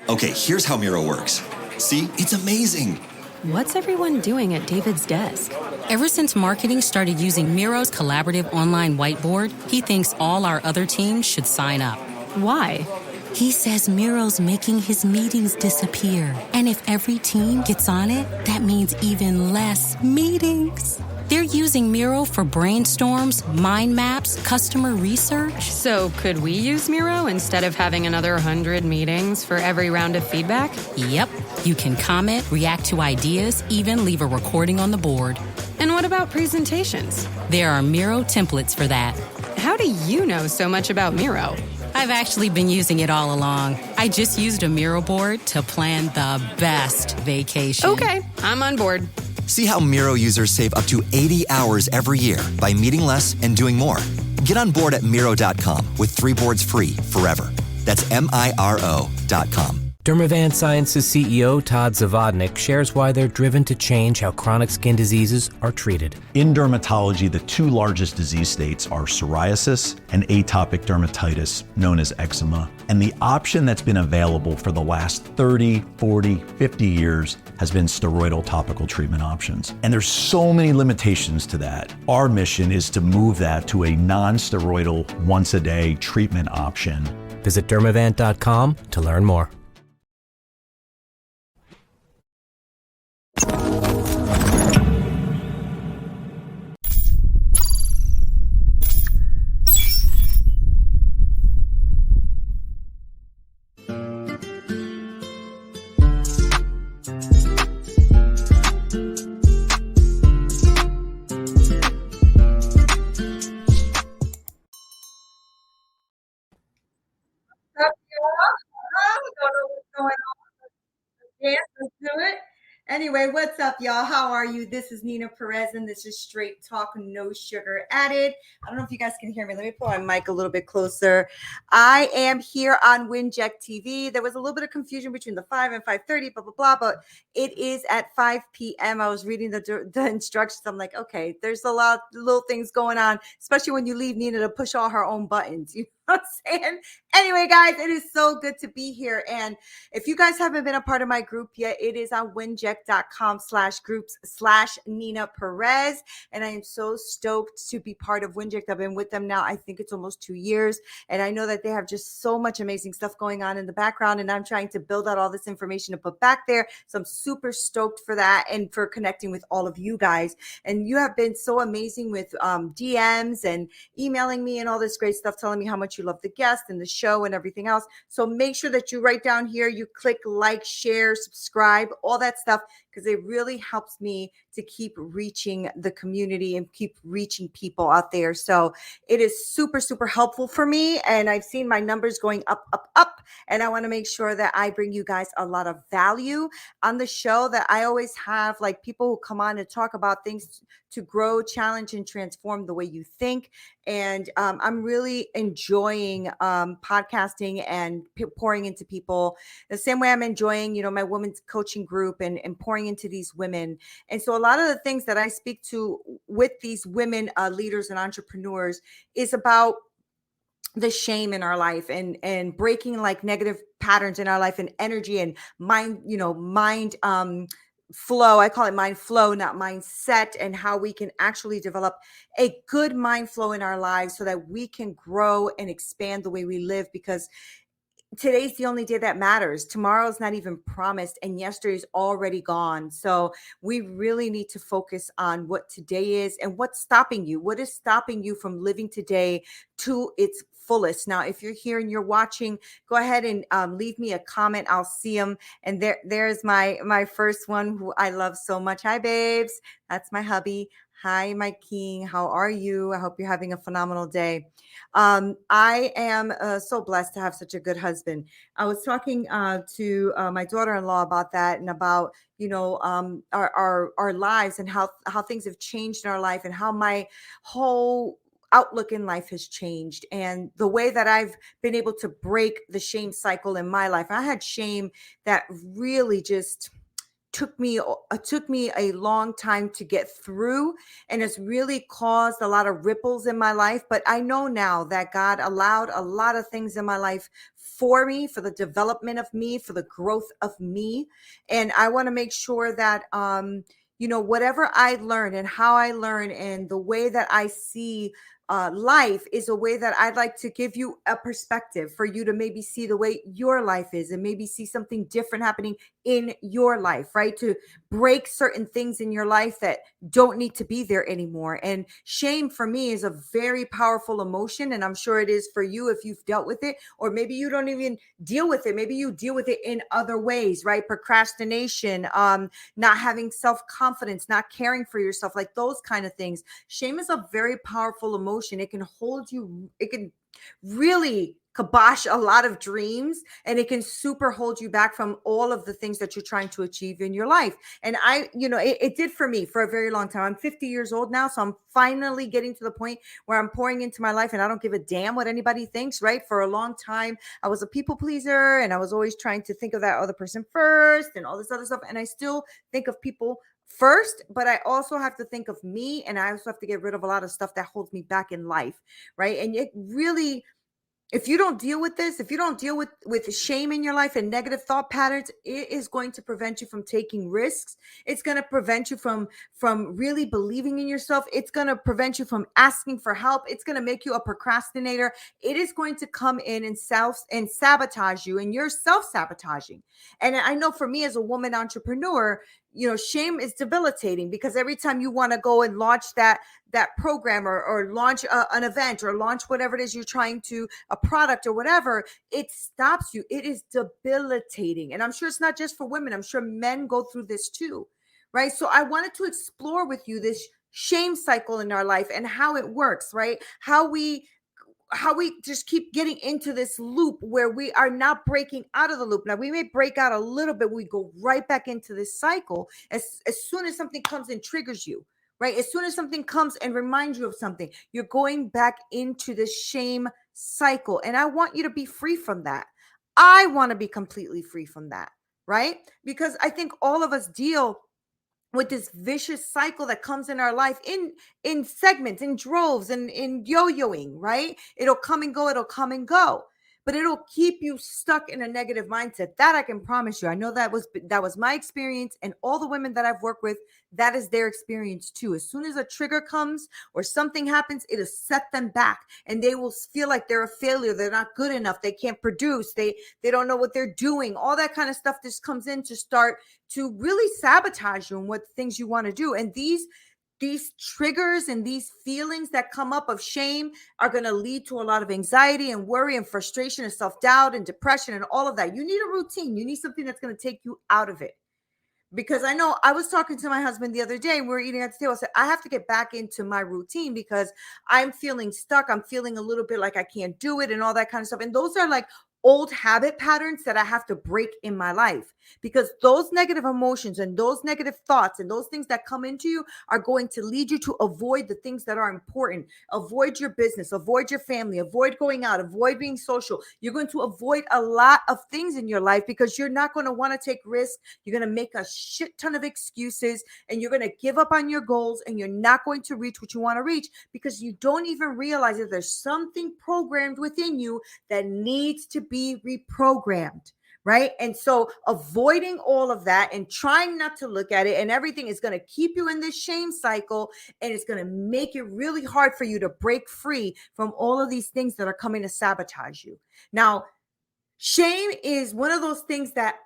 Okay, here's how Miro works. See, it's amazing. What's everyone doing at David's desk? Ever since marketing started using Miro's collaborative online whiteboard, he thinks all our other teams should sign up. Why? He says Miro's making his meetings disappear. And if every team gets on it, that means even less meetings. They're using Miro for brainstorms, mind maps, customer research. So could we use Miro instead of having another 100 meetings for every round of feedback? Yep. You can comment, react to ideas, even leave a recording on the board. And what about presentations? There are Miro templates for that. How do you know so much about Miro? I've actually been using it all along. I just used a Miro board to plan the best vacation. Okay, I'm on board. See how Miro users save up to 80 hours every year by meeting less and doing more. Get on board at Miro.com with 3 boards free forever. That's MIRO.com. Dermavant Sciences CEO Todd Zavodnik shares why they're driven to change how chronic skin diseases are treated. In dermatology, the 2 largest disease states are psoriasis and atopic dermatitis, known as eczema. And the option that's been available for the last 30, 40, 50 years has been steroidal topical treatment options. And there's so many limitations to that. Our mission is to move that to a non-steroidal once-a-day treatment option. Visit Dermavant.com to learn more. Don't know what's going on. Yes, let's do it. Anyway, what's up, y'all? How are you? This is Neena Perez, and this is Straight Talk, no sugar added. I don't know if you guys can hear me. Let me pull my mic a little bit closer. I am here on Winject TV. There was a little bit of confusion between the 5 and 5:30, blah, blah, blah, but it is at 5 p.m. I was reading the instructions. I'm like, okay, there's a lot of little things going on, especially when you leave Neena to push all her own buttons. You know what I'm saying? Anyway, guys, it is so good to be here. And if you guys haven't been a part of my group yet, it is on winject.com/groups/Neena Perez. And I am so stoked to be part of Winject. I've been with them now, I think it's almost 2 years. And I know that they have just so much amazing stuff going on in the background. And I'm trying to build out all this information to put back there. So I'm super stoked for that and for connecting with all of you guys. And you have been so amazing with DMs and emailing me and all this great stuff, telling me how much you love the guest and the show and everything else. So make sure that you write down here, you click like, share, subscribe, all that stuff, because it really helps me to keep reaching the community and keep reaching people out there. So it is super, super helpful for me. And I've seen my numbers going up, up, up. And I want to make sure that I bring you guys a lot of value on the show, that I always have like people who come on and talk about things to grow, challenge, and transform the way you think. And I'm really enjoying podcasting and pouring into people the same way I'm enjoying, my women's coaching group and pouring into these women. And so a lot of the things that I speak to with these women leaders and entrepreneurs is about the shame in our life and breaking like negative patterns in our life and energy and mind flow. I call it mind flow, not mindset, and how we can actually develop a good mind flow in our lives so that we can grow and expand the way we live, because today's the only day that matters. Tomorrow's not even promised, and yesterday's already gone. So we really need to focus on what today is and what's stopping you. What is stopping you from living today to its fullest? Now, if you're here and you're watching, go ahead and leave me a comment. I'll see them. And there's my first one, who I love so much. Hi, babes. That's my hubby. Hi, my king. How are you? I hope you're having a phenomenal day. I am so blessed to have such a good husband. I was talking to my daughter-in-law about that, and about our lives and how things have changed in our life, and how my whole outlook in life has changed, and the way that I've been able to break the shame cycle in my life. I had shame that really just took me a long time to get through, and it's really caused a lot of ripples in my life. But I know now that God allowed a lot of things in my life for me, for the development of me, for the growth of me. And I want to make sure that whatever I learn and how I learn and the way that I see life is a way that I'd like to give you a perspective for you to maybe see the way your life is and maybe see something different happening in your life, right? To break certain things in your life that don't need to be there anymore. And shame for me is a very powerful emotion. And I'm sure it is for you if you've dealt with it, or maybe you don't even deal with it. Maybe you deal with it in other ways, right? Procrastination, not having self-confidence, not caring for yourself, like those kind of things. Shame is a very powerful emotion. It can hold you, it can really kibosh a lot of dreams, and it can super hold you back from all of the things that you're trying to achieve in your life. And it did for me for a very long time. I'm 50 years old now, so I'm finally getting to the point where I'm pouring into my life and I don't give a damn what anybody thinks, right? For a long time, I was a people pleaser and I was always trying to think of that other person first and all this other stuff. And I still think of people first, but I also have to think of me, and I also have to get rid of a lot of stuff that holds me back in life, right? And it really, if you don't deal with this, if you don't deal with shame in your life and negative thought patterns, it is going to prevent you from taking risks. It's going to prevent you from really believing in yourself. It's going to prevent you from asking for help. It's going to make you a procrastinator. It is going to come in and sabotage you, and you're self-sabotaging. And I know for me as a woman entrepreneur, shame is debilitating, because every time you want to go and launch that program or launch an event or launch whatever it is you're trying to, a product or whatever, it stops you. It is debilitating. And I'm sure it's not just for women. I'm sure men go through this too, right? So I wanted to explore with you this shame cycle in our life and how it works, right? How we just keep getting into this loop where we are not breaking out of the loop. Now, we may break out a little bit. We go right back into this cycle as soon as something comes and triggers you, right? As soon as something comes and reminds you of something, you're going back into the shame cycle. And I want you to be free from that. I want to be completely free from that, right? Because I think all of us deal with this vicious cycle that comes in our life in segments, in droves, and in yo-yoing, right? It'll come and go, but it'll keep you stuck in a negative mindset. That I can promise you. I know that was my experience, and all the women that I've worked with, that is their experience too. As soon as a trigger comes or something happens, it'll set them back, and they will feel like they're a failure. They're not good enough. They can't produce. They don't know what they're doing. All that kind of stuff just comes in to start to really sabotage you and what things you want to do. And these triggers and these feelings that come up of shame are going to lead to a lot of anxiety and worry and frustration and self-doubt and depression and all of that. You need a routine. You need something that's going to take you out of it. Because I know I was talking to my husband the other day, and we were eating at the table. I said, I have to get back into my routine because I'm feeling stuck. I'm feeling a little bit like I can't do it and all that kind of stuff. And those are like old habit patterns that I have to break in my life, because those negative emotions and those negative thoughts and those things that come into you are going to lead you to avoid the things that are important. Avoid your business, avoid your family, avoid going out, avoid being social. You're going to avoid a lot of things in your life because you're not going to want to take risks. You're going to make a shit ton of excuses, and you're going to give up on your goals, and you're not going to reach what you want to reach because you don't even realize that there's something programmed within you that needs to be reprogrammed, right? And so avoiding all of that and trying not to look at it and everything is going to keep you in this shame cycle, and it's going to make it really hard for you to break free from all of these things that are coming to sabotage you. Now, shame is one of those things that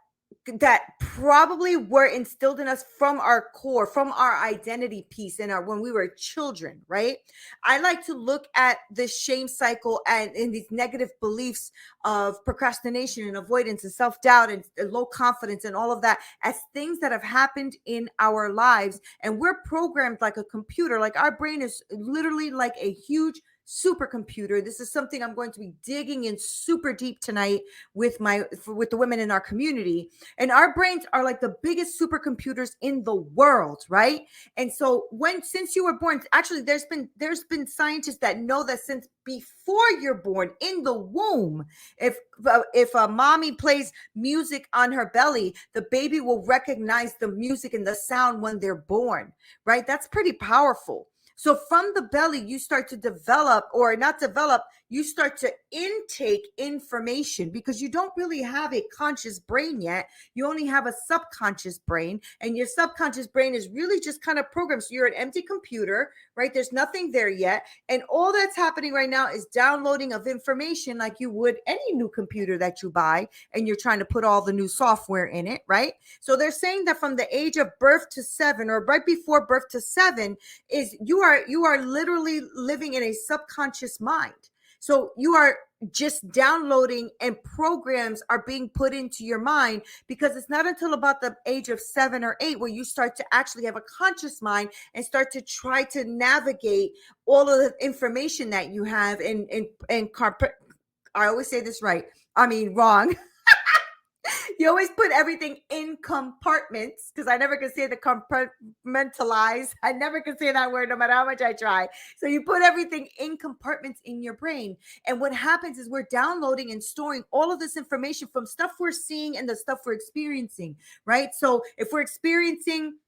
probably were instilled in us from our core, from our identity piece when we were children, right? I like to look at the shame cycle and in these negative beliefs of procrastination and avoidance and self-doubt and low confidence and all of that as things that have happened in our lives. And we're programmed like a computer. Like our brain is literally like a huge supercomputer. This is something I'm going to be digging in super deep tonight with the women in our community. And our brains are like the biggest supercomputers in the world, right? And so since you were born, actually there's been scientists that know that since before you're born in the womb, if a mommy plays music on her belly, the baby will recognize the music and the sound when they're born, right? That's pretty powerful. So from the belly, you start to develop, or not develop, you start to intake information because you don't really have a conscious brain yet. You only have a subconscious brain, and your subconscious brain is really just kind of programmed. So you're an empty computer, right? There's nothing there yet. And all that's happening right now is downloading of information like you would any new computer that you buy, and you're trying to put all the new software in it, right? So they're saying that from the age of birth to 7, or right before birth to 7, is you are literally living in a subconscious mind. So you are just downloading, and programs are being put into your mind, because it's not until about the age of 7 or 8 where you start to actually have a conscious mind and start to try to navigate all of the information that you have I always say this right. I mean, wrong. You always put everything in compartments, because I never can say the compartmentalize. I never can say that word no matter how much I try. So you put everything in compartments in your brain. And what happens is we're downloading and storing all of this information from stuff we're seeing and the stuff we're experiencing, right? So if we're seeing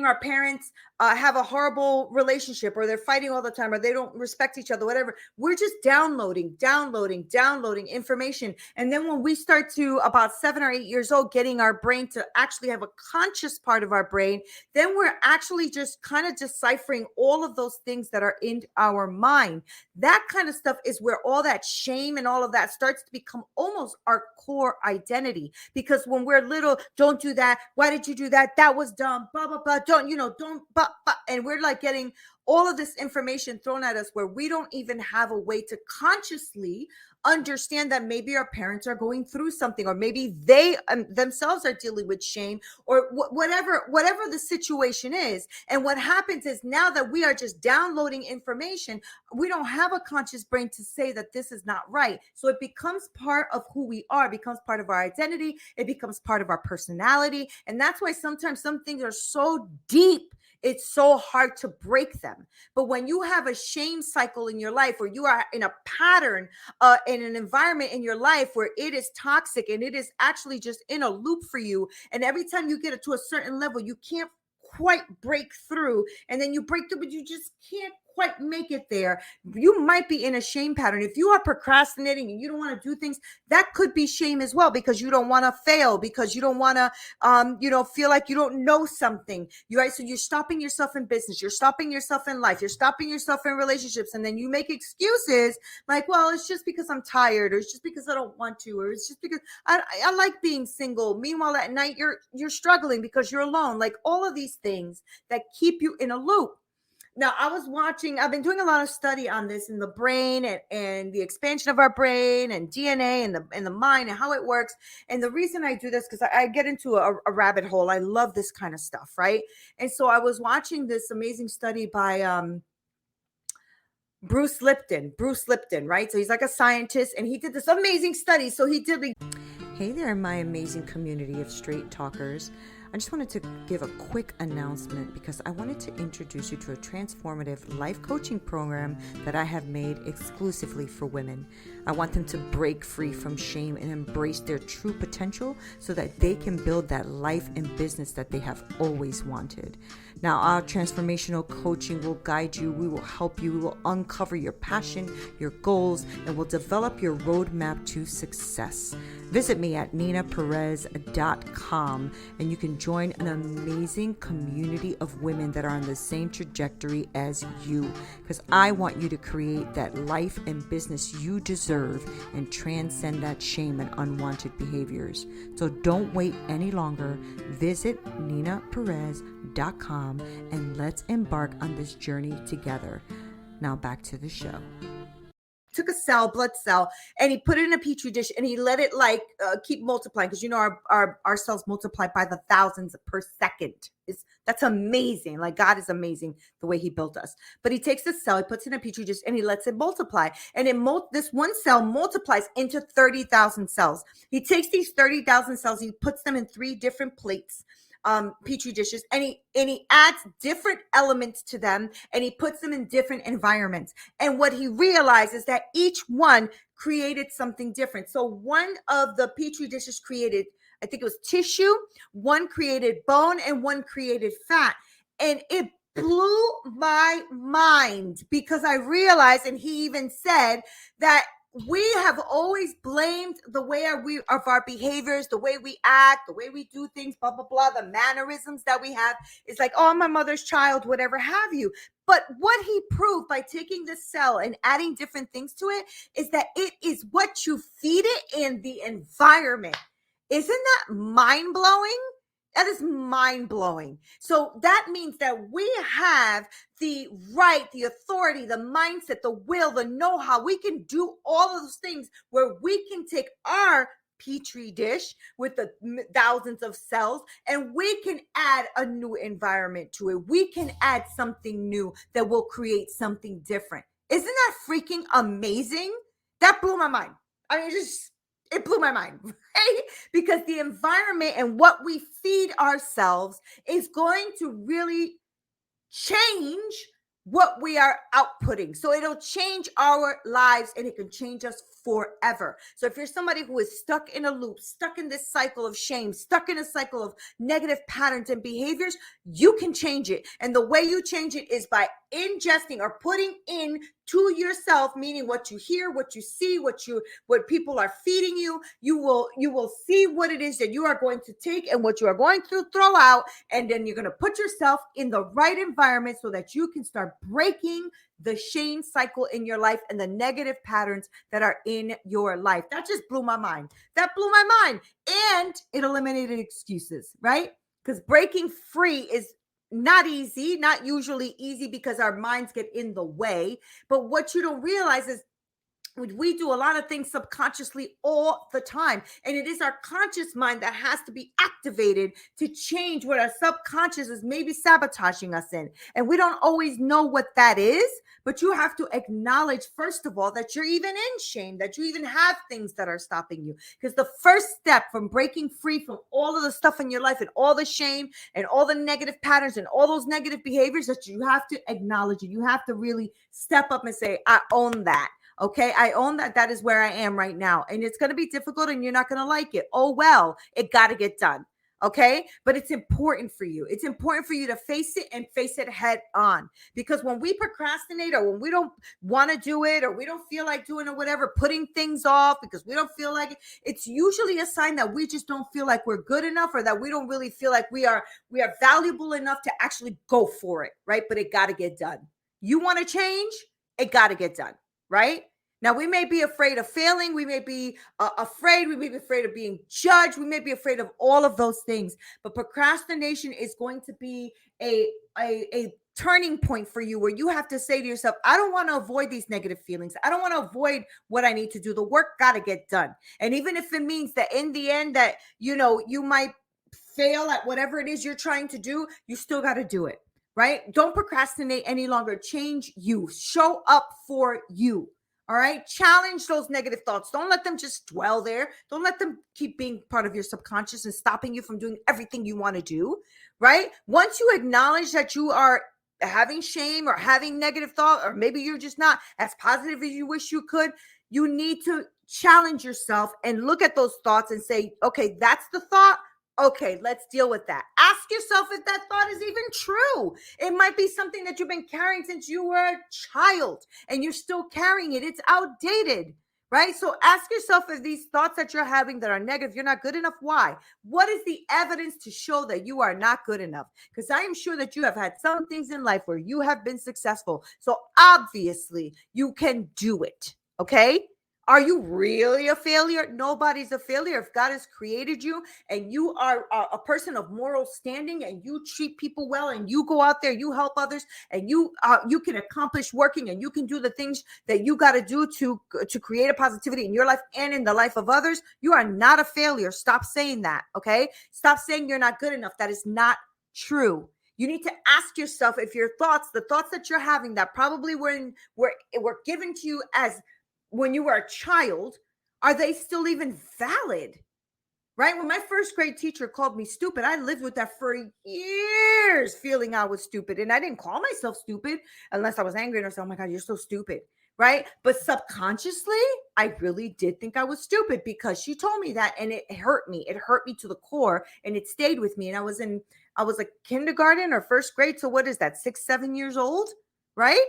our parents have a horrible relationship, or they're fighting all the time, or they don't respect each other, whatever, we're just downloading information. And then when we start to about 7 or 8 years old, getting our brain to actually have a conscious part of our brain, then we're actually just kind of deciphering all of those things that are in our mind. That kind of stuff is where all that shame and all of that starts to become almost our core identity. Because when we're little, don't do that, why did you do that, that was dumb, blah blah blah, don't and we're like getting all of this information thrown at us, where we don't even have a way to consciously understand that maybe our parents are going through something, or maybe they themselves are dealing with shame, or whatever the situation is. And what happens is, now that we are just downloading information, we don't have a conscious brain to say that this is not right. So it becomes part of who we are, becomes part of our identity, it becomes part of our personality. And that's why sometimes some things are so deep, it's so hard to break them. But when you have a shame cycle in your life, or you are in a pattern, in an environment in your life where it is toxic, and it is actually just in a loop for you, and every time you get it to a certain level, you can't quite break through, and then you break through, but you just can't quite make it there, you might be in a shame pattern. If you are procrastinating and you don't want to do things, that could be shame as well, because you don't want to fail, because you don't want to feel like you don't know something. Right? So you're stopping yourself in business, you're stopping yourself in life, you're stopping yourself in relationships, and then you make excuses like, well, it's just because I'm tired, or it's just because I don't want to, or it's just because I like being single. Meanwhile, at night you're struggling because you're alone. Like all of these things that keep you in a loop. Now, I've been doing a lot of study on this in the brain, and the expansion of our brain, and DNA, and the mind, and how it works. And the reason I do this, because I get into a rabbit hole. I love this kind of stuff, right? And so I was watching this amazing study by Bruce Lipton, right? So he's like a scientist, and he did this amazing study. So he did. Hey there, my amazing community of straight talkers. I just wanted to give a quick announcement, because I wanted to introduce you to a transformative life coaching program that I have made exclusively for women. I want them to break free from shame and embrace their true potential, so that they can build that life and business that they have always wanted. Now, our transformational coaching will guide you. We will help you. We will uncover your passion, your goals, and will develop your roadmap to success. Visit me at neenaperez.com, and you can join an amazing community of women that are on the same trajectory as you, because I want you to create that life and business you deserve and transcend that shame and unwanted behaviors. So don't wait any longer. Visit neenaperez.com and let's embark on this journey together. Now back to the show. took a cell, blood cell, and he put it in a petri dish and he let it like keep multiplying, because you know our cells multiply by the thousands per second. That's amazing. Like, God is amazing the way he built us. But he takes the cell, he puts it in a petri dish, and he lets it multiply. And this one cell multiplies into 30,000 cells. He takes these 30,000 cells, he puts them in 3 different plates, petri dishes, and he adds different elements to them, and he puts them in different environments. And what he realizes that each one created something different. So one of the petri dishes created, I think it was tissue, one created bone, and one created fat. And it blew my mind, because I realized, and he even said that we have always blamed the way of our behaviors, the way we act, the way we do things, blah, blah, blah, the mannerisms that we have. It's like, oh, I'm my mother's child, whatever have you. But what he proved by taking this cell and adding different things to it is that it is what you feed it in the environment. Isn't that mind-blowing? That is mind-blowing. So that means that we have the right, the authority, the mindset, the will, the know-how. We can do all of those things where we can take our petri dish with the thousands of cells and we can add a new environment to it. We can add something new that will create something different. Isn't that freaking amazing? That blew my mind. I mean, it blew my mind, right? Because the environment and what we feed ourselves is going to really change what we are outputting. So it'll change our lives, and it can change us forever. So if you're somebody who is stuck in a loop, stuck in this cycle of shame, stuck in a cycle of negative patterns and behaviors, you can change it. And the way you change it is by ingesting or putting in to yourself, meaning what you hear, what you see, what people are feeding you. You will see what it is that you are going to take and what you are going to throw out, and then you're going to put yourself in the right environment so that you can start breaking the shame cycle in your life and the negative patterns that are in your life. That just blew my mind. That blew my mind. And it eliminated excuses, right? Because breaking free is not easy, not usually easy, because our minds get in the way. But what you don't realize is we do a lot of things subconsciously all the time. And it is our conscious mind that has to be activated to change what our subconscious is maybe sabotaging us in. And we don't always know what that is, but you have to acknowledge, first of all, that you're even in shame, that you even have things that are stopping you. Because the first step from breaking free from all of the stuff in your life and all the shame and all the negative patterns and all those negative behaviors, that you have to acknowledge it. You have to really step up and say, I own that. Okay, I own that. That is where I am right now. And it's going to be difficult and you're not going to like it. Oh, well, it got to get done. Okay, but it's important for you. It's important for you to face it and face it head on. Because when we procrastinate, or when we don't want to do it, or we don't feel like doing it, whatever, putting things off because we don't feel like it, it's usually a sign that we just don't feel like we're good enough, or that we don't really feel like we are valuable enough to actually go for it, right? But it got to get done. You want to change? It got to get done. Right? Now, we may be afraid of failing. We may be afraid. We may be afraid of being judged. We may be afraid of all of those things. But procrastination is going to be a turning point for you, where you have to say to yourself, I don't want to avoid these negative feelings. I don't want to avoid what I need to do. The work got to get done. And even if it means that in the end that, you might fail at whatever it is you're trying to do, you still got to do it. Right? Don't procrastinate any longer. Change you. Show up for you. All right? Challenge those negative thoughts. Don't let them just dwell there. Don't let them keep being part of your subconscious and stopping you from doing everything you want to do. Right? Once you acknowledge that you are having shame or having negative thought, or maybe you're just not as positive as you wish you could, you need to challenge yourself and look at those thoughts and say, okay, that's the thought. Okay, let's deal with that. Ask yourself if that thought is even true. It might be something that you've been carrying since you were a child and you're still carrying it. It's outdated, right? So ask yourself if these thoughts that you're having that are negative, you're not good enough. Why? What is the evidence to show that you are not good enough? Because I am sure that you have had some things in life where you have been successful. So obviously you can do it. Okay? Are you really a failure? Nobody's a failure. If God has created you and you are a person of moral standing and you treat people well and you go out there, you help others, and you can accomplish working and you can do the things that you got to do to create a positivity in your life and in the life of others, you are not a failure. Stop saying that, okay? Stop saying you're not good enough. That is not true. You need to ask yourself if the thoughts that you're having that probably were given to you as when you were a child, are they still even valid? Right? When my first grade teacher called me stupid, I lived with that for years, feeling I was stupid. And I didn't call myself stupid unless I was angry and I said, oh my God, you're so stupid. Right? But subconsciously, I really did think I was stupid because she told me that, and it hurt me. It hurt me to the core, and it stayed with me. And I was like kindergarten or first grade. So what is that? 6, 7 years old, right?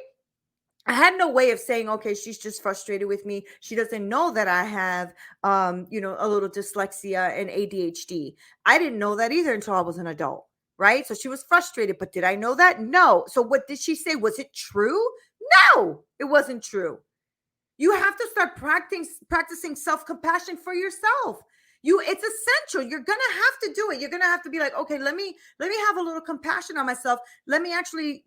I had no way of saying, okay, she's just frustrated with me. She doesn't know that I have, a little dyslexia and ADHD. I didn't know that either until I was an adult, right? So she was frustrated, but did I know that? No. So what did she say? Was it true? No, it wasn't true. You have to start practicing self-compassion for yourself. It's essential. You're going to have to do it. You're going to have to be like, okay, let me have a little compassion on myself. Let me actually,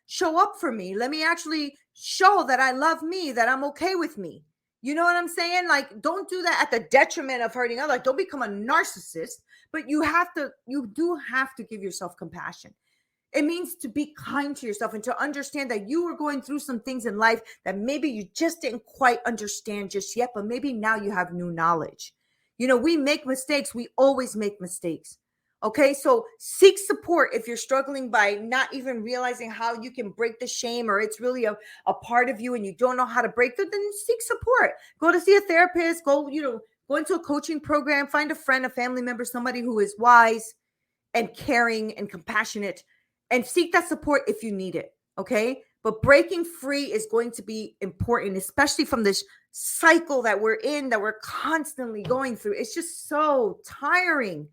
show up for me. Let me actually show that I love me, that I'm okay with me. You know what I'm saying? Like, don't do that at the detriment of hurting others. Like, don't become a narcissist, but you do have to give yourself compassion. It means to be kind to yourself and to understand that you were going through some things in life that maybe you just didn't quite understand just yet, but maybe now you have new knowledge. We make mistakes. We always make mistakes. Okay, so seek support if you're struggling by not even realizing how you can break the shame, or it's really a part of you and you don't know how to break it, then seek support. Go to see a therapist, go into a coaching program, find a friend, a family member, somebody who is wise and caring and compassionate, and seek that support if you need it. Okay, but breaking free is going to be important, especially from this cycle that we're in, that we're constantly going through. It's just so tiring.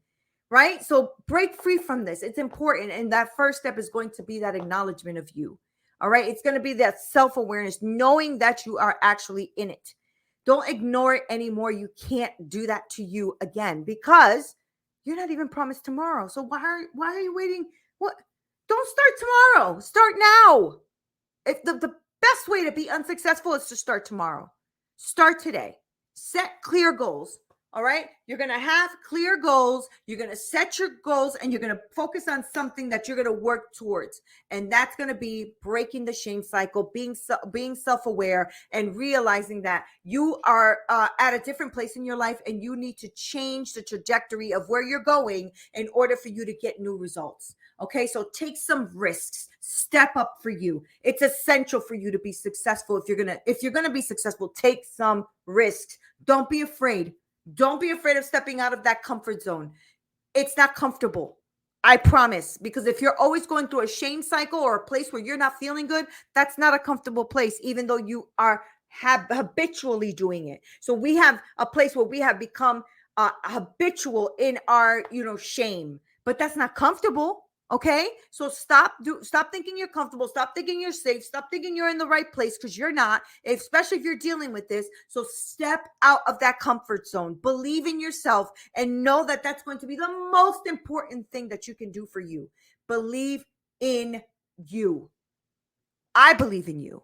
Right? So break free from this. It's important. And that first step is going to be that acknowledgement of you. All right. It's going to be that self-awareness, knowing that you are actually in it. Don't ignore it anymore. You can't do that to you again because you're not even promised tomorrow. So why are you waiting? What? Don't start tomorrow. Start now. If the best way to be unsuccessful is to start tomorrow. Start today. Set clear goals. All right. You're going to have clear goals. You're going to set your goals and you're going to focus on something that you're going to work towards. And that's going to be breaking the shame cycle, being self-aware and realizing that you are at a different place in your life and you need to change the trajectory of where you're going in order for you to get new results. Okay. So take some risks, step up for you. It's essential for you to be successful. If you're going to be successful, take some risks. Don't be afraid. Don't be afraid of stepping out of that comfort zone. It's not comfortable. I promise. Because if you're always going through a shame cycle or a place where you're not feeling good, that's not a comfortable place, even though you are habitually doing it. So we have a place where we have become habitual in our, shame, but that's not comfortable. Okay. So stop thinking you're comfortable. Stop thinking you're safe. Stop thinking you're in the right place, because you're not, especially if you're dealing with this. So step out of that comfort zone, believe in yourself, and know that that's going to be the most important thing that you can do for you. Believe in you. I believe in you.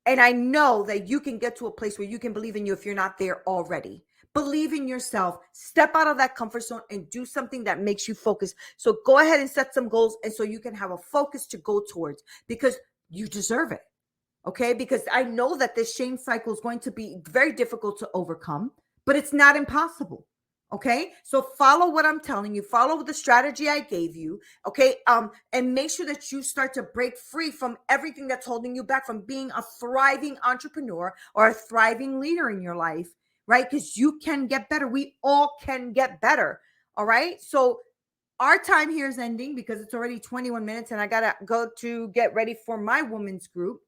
And I know that you can get to a place where you can believe in you if you're not there already. Believe in yourself, step out of that comfort zone and do something that makes you focus. So go ahead and set some goals, and so you can have a focus to go towards, because you deserve it. Okay. Because I know that this shame cycle is going to be very difficult to overcome, but it's not impossible. Okay. So follow what I'm telling you, follow the strategy I gave you. Okay. And make sure that you start to break free from everything that's holding you back from being a thriving entrepreneur or a thriving leader in your life. Right? Because you can get better. We all can get better. All right. So our time here is ending because it's already 21 minutes and I got to go to get ready for my women's group.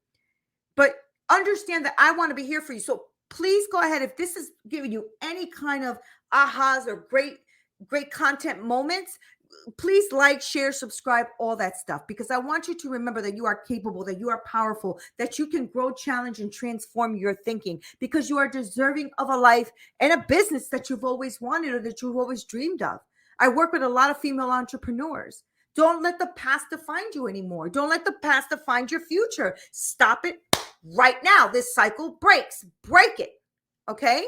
But understand that I want to be here for you. So please go ahead. If this is giving you any kind of ahas or great content moments, please like, share, subscribe, all that stuff, because I want you to remember that you are capable, that you are powerful, that you can grow, challenge, and transform your thinking, because you are deserving of a life and a business that you've always wanted or that you've always dreamed of. I work with a lot of female entrepreneurs. Don't let the past define you anymore. Don't let the past define your future. Stop it right now. This cycle breaks. Break it. Okay?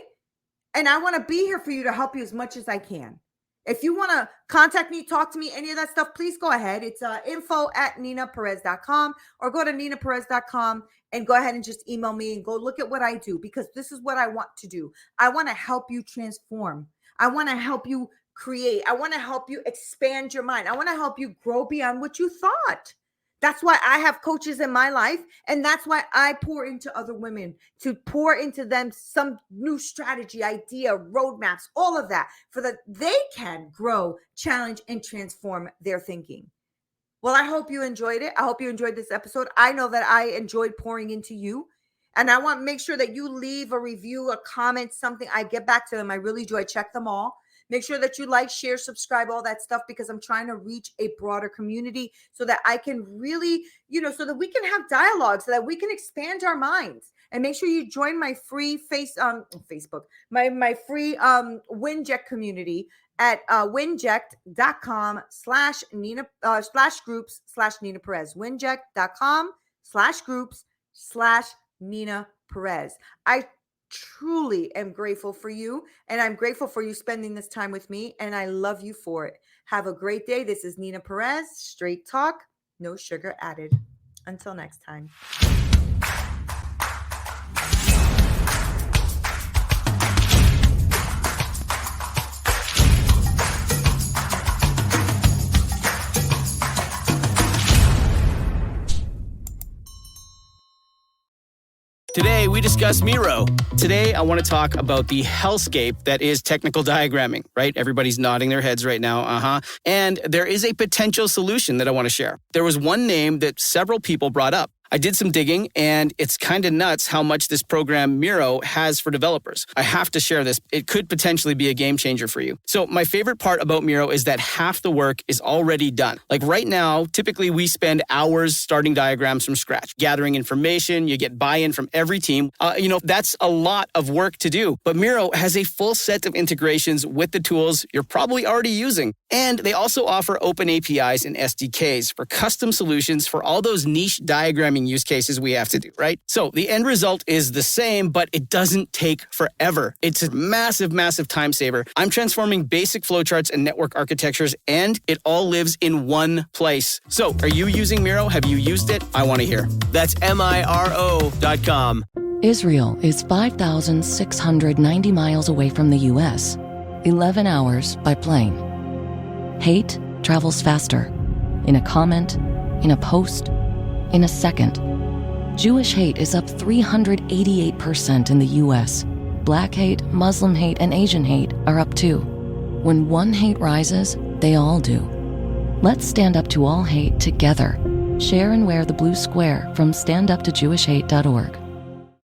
And I want to be here for you to help you as much as I can. If you want to contact me, talk to me, any of that stuff, please go ahead. It's info@neenaperez.com, or go to neenaperez.com and go ahead and just email me and go look at what I do, because this is what I want to do. I want to help you transform. I want to help you create. I want to help you expand your mind. I want to help you grow beyond what you thought. That's why I have coaches in my life. And that's why I pour into other women, to pour into them some new strategy, idea, roadmaps, all of that, for that they can grow, challenge, and transform their thinking. Well, I hope you enjoyed it. I hope you enjoyed this episode. I know that I enjoyed pouring into you. And I want to make sure that you leave a review, a comment, something. I get back to them. I really do. I check them all. Make sure that you like, share, subscribe, all that stuff, because I'm trying to reach a broader community so that I can really, so that we can have dialogue, so that we can expand our minds. And make sure you join my free Facebook, my free Winject community at winject.com/Neena/groups/Neena Perez. Winject.com/groups/Neena Perez. I truly am grateful for you, and I'm grateful for you spending this time with me, and I love you for it. Have a great day. This is Neena Perez, Straight Talk, no sugar added. Until next time. Today, we discuss Miro. Today, I want to talk about the hellscape that is technical diagramming, right? Everybody's nodding their heads right now, And there is a potential solution that I want to share. There was one name that several people brought up. I did some digging, and it's kind of nuts how much this program Miro has for developers. I have to share this. It could potentially be a game changer for you. So my favorite part about Miro is that half the work is already done. Like right now, typically we spend hours starting diagrams from scratch, gathering information. You get buy-in from every team. That's a lot of work to do. But Miro has a full set of integrations with the tools you're probably already using. And they also offer open APIs and SDKs for custom solutions for all those niche diagramming use cases we have to do, right? So the end result is the same, but it doesn't take forever. It's a massive, massive time saver. I'm transforming basic flowcharts and network architectures, and it all lives in one place. So are you using Miro? Have you used it? I want to hear. That's MIRO.com. Israel is 5,690 miles away from the U.S., 11 hours by plane. Hate travels faster. In a comment, in a post, in a second. Jewish hate is up 388% in the U.S. Black hate, Muslim hate, and Asian hate are up too. When one hate rises, they all do. Let's stand up to all hate together. Share and wear the blue square from standuptojewishhate.org.